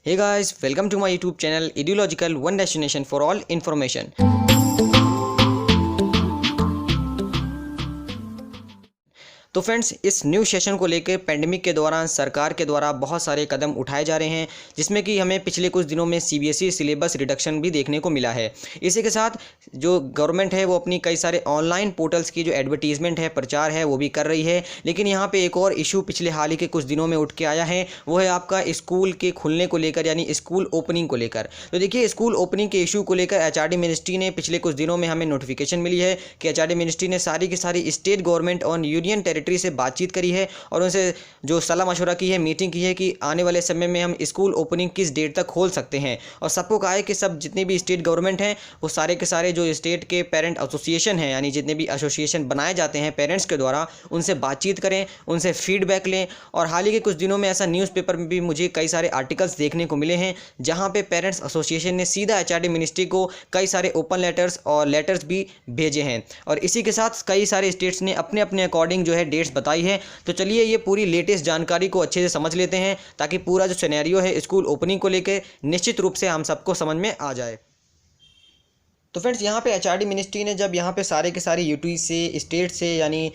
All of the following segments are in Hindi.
Hey guys, welcome to my YouTube channel Ideological One Destination for All Information. तो फ्रेंड्स, इस न्यू सेशन को लेकर पेंडेमिक के दौरान सरकार के द्वारा बहुत सारे कदम उठाए जा रहे हैं, जिसमें कि हमें पिछले कुछ दिनों में सीबीएसई सिलेबस रिडक्शन भी देखने को मिला है। इसी के साथ जो गवर्नमेंट है वो अपनी कई सारे ऑनलाइन पोर्टल्स की जो एडवर्टीजमेंट है, प्रचार है, वो भी कर रही है। लेकिन यहाँ पे एक और इशू पिछले हाल ही के कुछ दिनों में उठ के आया है, वो है आपका स्कूल के खुलने को लेकर, यानी स्कूल ओपनिंग को लेकर। तो देखिए, स्कूल ओपनिंग के इशू को लेकर एचआरडी मिनिस्ट्री ने पिछले कुछ दिनों में हमें नोटिफिकेशन मिली है कि एचआरडी मिनिस्ट्री ने सारी की सारी स्टेट गवर्नमेंट और यूनियन टेरिटरी से बातचीत करी है और उनसे जो सलाह मशवरा की है, मीटिंग की है कि आने वाले समय में हम स्कूल ओपनिंग किस डेट तक खोल सकते हैं। और सबको कहा है कि सब जितने भी स्टेट गवर्नमेंट हैं वो सारे के सारे जो स्टेट के पेरेंट एसोसिएशन हैं, यानी जितने भी एसोसिएशन बनाए जाते हैं पेरेंट्स के द्वारा, उनसे बातचीत करें, उनसे फीडबैक लें। और हाल ही के कुछ दिनों में ऐसा न्यूज़पेपर में भी मुझे कई सारे आर्टिकल्स देखने को मिले हैं जहाँ पे पेरेंट्स एसोसिएशन ने सीधा एचआरडी मिनिस्ट्री को कई सारे ओपन लेटर्स और लेटर्स भी भेजे हैं। और इसी के साथ कई सारे स्टेट्स ने अपने अपने अकॉर्डिंग जो है डेट्स बताई है। तो चलिए ये पूरी लेटेस्ट जानकारी को अच्छे से समझ लेते हैं, ताकि पूरा जो सिनेरियो है स्कूल ओपनिंग को लेकर निश्चित रूप से हम सबको समझ में आ जाए। तो फ्रेंड्स, यहाँ पे एचआरडी मिनिस्ट्री ने जब यहाँ पे सारे के सारे यूटी से, स्टेट से, यानी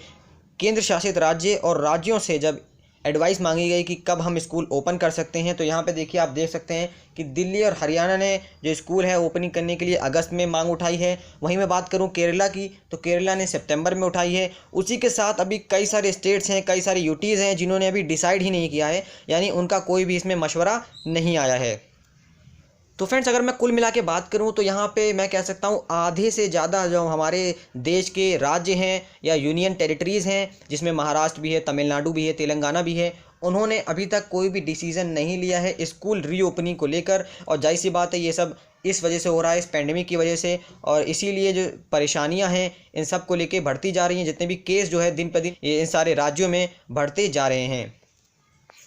केंद्र शासित राज्य और राज्यों से जब एडवाइस मांगी गई कि कब हम स्कूल ओपन कर सकते हैं, तो यहाँ पे देखिए आप देख सकते हैं कि दिल्ली और हरियाणा ने जो स्कूल है ओपनिंग करने के लिए अगस्त में मांग उठाई है। वहीं मैं बात करूँ केरला की, तो केरला ने सितंबर में उठाई है। उसी के साथ अभी कई सारे स्टेट्स हैं, कई सारे यूटीज़ हैं जिन्होंने अभी डिसाइड ही नहीं किया है, यानी उनका कोई भी इसमें मशवरा नहीं आया है। तो फ्रेंड्स, अगर मैं कुल मिला के बात करूं तो यहाँ पे मैं कह सकता हूँ आधे से ज़्यादा जो हमारे देश के राज्य हैं या यूनियन टेरिटरीज़ हैं, जिसमें महाराष्ट्र भी है, तमिलनाडु भी है, तेलंगाना भी है, उन्होंने अभी तक कोई भी डिसीज़न नहीं लिया है स्कूल रीओपनिंग को लेकर। और जाहिर सी बात है ये सब इस वजह से हो रहा है, इस पेंडेमिक की वजह से। और इसीलिए जो परेशानियां हैं इन सब को लेकर बढ़ती जा रही हैं, जितने भी केस जो है दिन पर दिन इन सारे राज्यों में बढ़ते जा रहे हैं।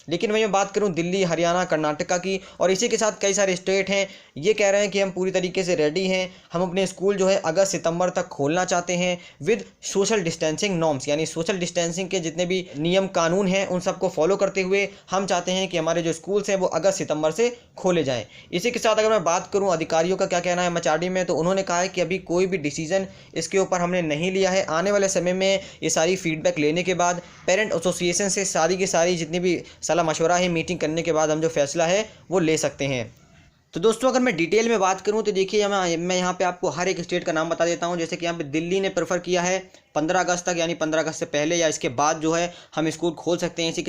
लेकिन मैं बात करूं दिल्ली, हरियाणा, कर्नाटका की, और इसी के साथ कई सारे स्टेट हैं, ये कह रहे हैं कि हम पूरी तरीके से रेडी हैं, हम अपने स्कूल जो है अगस्त सितंबर तक खोलना चाहते हैं विद सोशल डिस्टेंसिंग नॉर्म्स, यानी सोशल डिस्टेंसिंग के जितने भी नियम कानून हैं उन सबको फॉलो करते हुए हम चाहते हैं कि हमारे जो स्कूल्स हैं वो अगस्त सितंबर से खोले जाएँ। इसी के साथ अगर मैं बात करूँ अधिकारियों का क्या कहना है एचआरडी में, तो उन्होंने कहा है कि अभी कोई भी डिसीजन इसके ऊपर हमने नहीं लिया है। आने वाले समय में ये सारी फीडबैक लेने के बाद पेरेंट एसोसिएशन से सारी की सारी जितनी भी सलाह मशवरा है, मीटिंग करने के बाद हम जो फैसला है वो ले सकते हैं। तो दोस्तों, अगर मैं डिटेल में बात करूं तो देखिए मैं यहाँ पे आपको हर एक स्टेट का नाम बता देता हूं। जैसे कि यहाँ पे दिल्ली ने प्रेफर किया है 15 अगस्त तक, यानी 15 अगस्त से पहले या इसके बाद जो है हम स्कूल खोल सकते हैं। इसी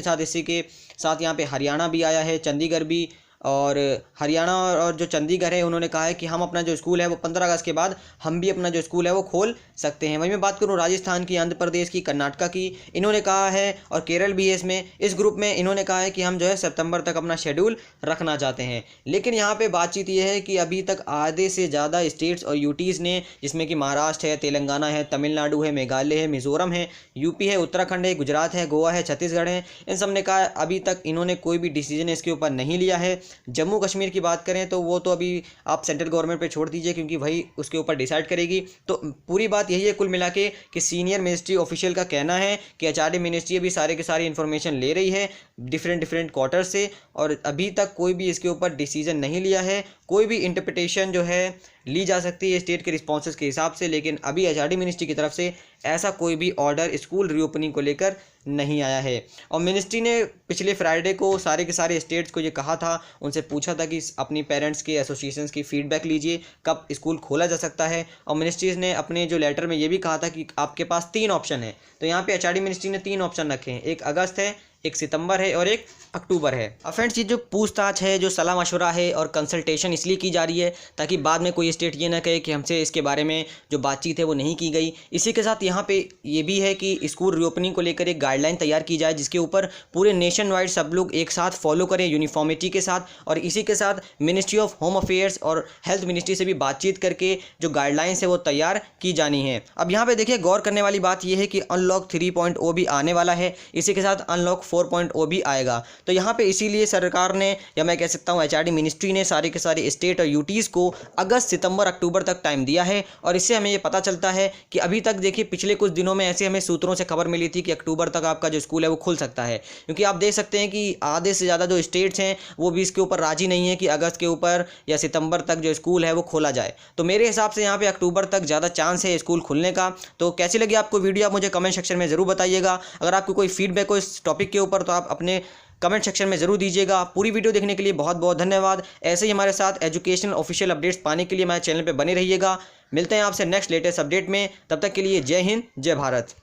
के साथ यहाँ पे हरियाणा भी आया है, चंडीगढ़ भी। और हरियाणा और जो चंडीगढ़ है उन्होंने कहा है कि हम अपना जो स्कूल है वो 15 अगस्त के बाद हम भी अपना जो स्कूल है वो खोल सकते हैं। वहीं मैं बात करूँ राजस्थान की, आंध्र प्रदेश की, कर्नाटका की, इन्होंने कहा है, और केरल भी है इसमें, इस ग्रुप में इन्होंने कहा है कि हम जो है सितंबर तक अपना शेड्यूल रखना चाहते हैं। लेकिन यहाँ पे बातचीत ये है कि अभी तक आधे से ज़्यादा स्टेट्स और यूटीज़ ने, जिसमें कि महाराष्ट्र है, तेलंगाना है, तमिलनाडु है, मेघालय है, मिजोरम है, यूपी है, उत्तराखंड है, गुजरात है, गोवा है, छत्तीसगढ़ है, इन सब ने कहा अभी तक इन्होंने कोई भी डिसीजन इसके ऊपर नहीं लिया है। जम्मू कश्मीर की बात करें तो वो तो अभी आप सेंट्रल गवर्नमेंट पे छोड़ दीजिए, क्योंकि वही उसके ऊपर डिसाइड करेगी। तो पूरी बात यही है कुल मिला के कि सीनियर मिनिस्ट्री ऑफिशियल का कहना है कि एचआरडी मिनिस्ट्री अभी सारे के सारी इन्फॉर्मेशन ले रही है डिफरेंट क्वार्टर से, और अभी तक कोई भी इसके ऊपर डिसीजन नहीं लिया है। कोई भी इंटरप्रिटेशन जो है ली जा सकती है स्टेट के रिस्पॉन्सेस के हिसाब से, लेकिन अभी एचआरडी मिनिस्ट्री की तरफ से ऐसा कोई भी ऑर्डर स्कूल रीओपनिंग को लेकर नहीं आया है। और मिनिस्ट्री ने पिछले फ्राइडे को सारे के सारे स्टेट्स को ये कहा था, उनसे पूछा था कि अपनी पेरेंट्स के एसोसिएशंस की फीडबैक लीजिए कब स्कूल खोला जा सकता है। और मिनिस्ट्रीज़ ने अपने जो लेटर में ये भी कहा था कि आपके पास 3 ऑप्शन है। तो यहाँ पे एचआरडी मिनिस्ट्री ने 3 ऑप्शन रखे हैं, एक अगस्त है, एक सितंबर है और एक अक्टूबर है। अब फ्रेंड्स, ये जो पूछताछ है, जो सलाह मशवरा है और कंसल्टेशन इसलिए की जा रही है ताकि बाद में कोई स्टेट ये ना कहे कि हमसे इसके बारे में जो बातचीत है वो नहीं की गई। इसी के साथ यहाँ पे ये भी है कि स्कूल रीओपनिंग को लेकर एक गाइडलाइन तैयार की जाए, जिसके ऊपर पूरे नेशन वाइड सब लोग एक साथ फॉलो करें यूनिफॉर्मिटी के साथ। और इसी के साथ मिनिस्ट्री ऑफ होम अफेयर्स और हेल्थ मिनिस्ट्री से भी बातचीत करके जो गाइडलाइंस है वो तैयार की जानी है। अब यहाँ पे देखिए गौर करने वाली बात यह है कि अनलॉक 3.0 भी आने वाला है। इसी के साथ अनलॉक 4.0 भी आएगा। तो यहाँ पे इसीलिए सरकार ने, या मैं कह सकता हूँ HRD मिनिस्ट्री ने, सारे के सारे स्टेट और यूटीज़ को अगस्त, सितंबर, अक्टूबर तक टाइम दिया है। और इससे हमें ये पता चलता है कि अभी तक देखिए पिछले कुछ दिनों में ऐसे हमें सूत्रों से खबर मिली थी कि अक्टूबर तक आपका जो स्कूल है वो खुल सकता है, क्योंकि आप देख सकते हैं कि आधे से ज़्यादा जो स्टेट्स हैं वो भी इसके ऊपर राजी नहीं है कि अगस्त के ऊपर या सितंबर तक जो स्कूल है वो खोला जाए। तो मेरे हिसाब से यहाँ पे अक्टूबर तक ज़्यादा चांस है स्कूल खुलने का। तो कैसी लगी आपको वीडियो, आप मुझे कमेंट सेक्शन में ज़रूर बताइएगा। अगर आपको कोई फीडबैक हो इस टॉपिक के ऊपर तो आप अपने कमेंट सेक्शन में ज़रूर दीजिएगा। पूरी वीडियो देखने के लिए बहुत बहुत धन्यवाद। ऐसे ही हमारे साथ एजुकेशनल ऑफिशियल अपडेट्स पाने के लिए हमारे चैनल पर बने रहिएगा। मिलते हैं आपसे नेक्स्ट लेटेस्ट अपडेट में, तब तक के लिए जय हिंद, जय भारत।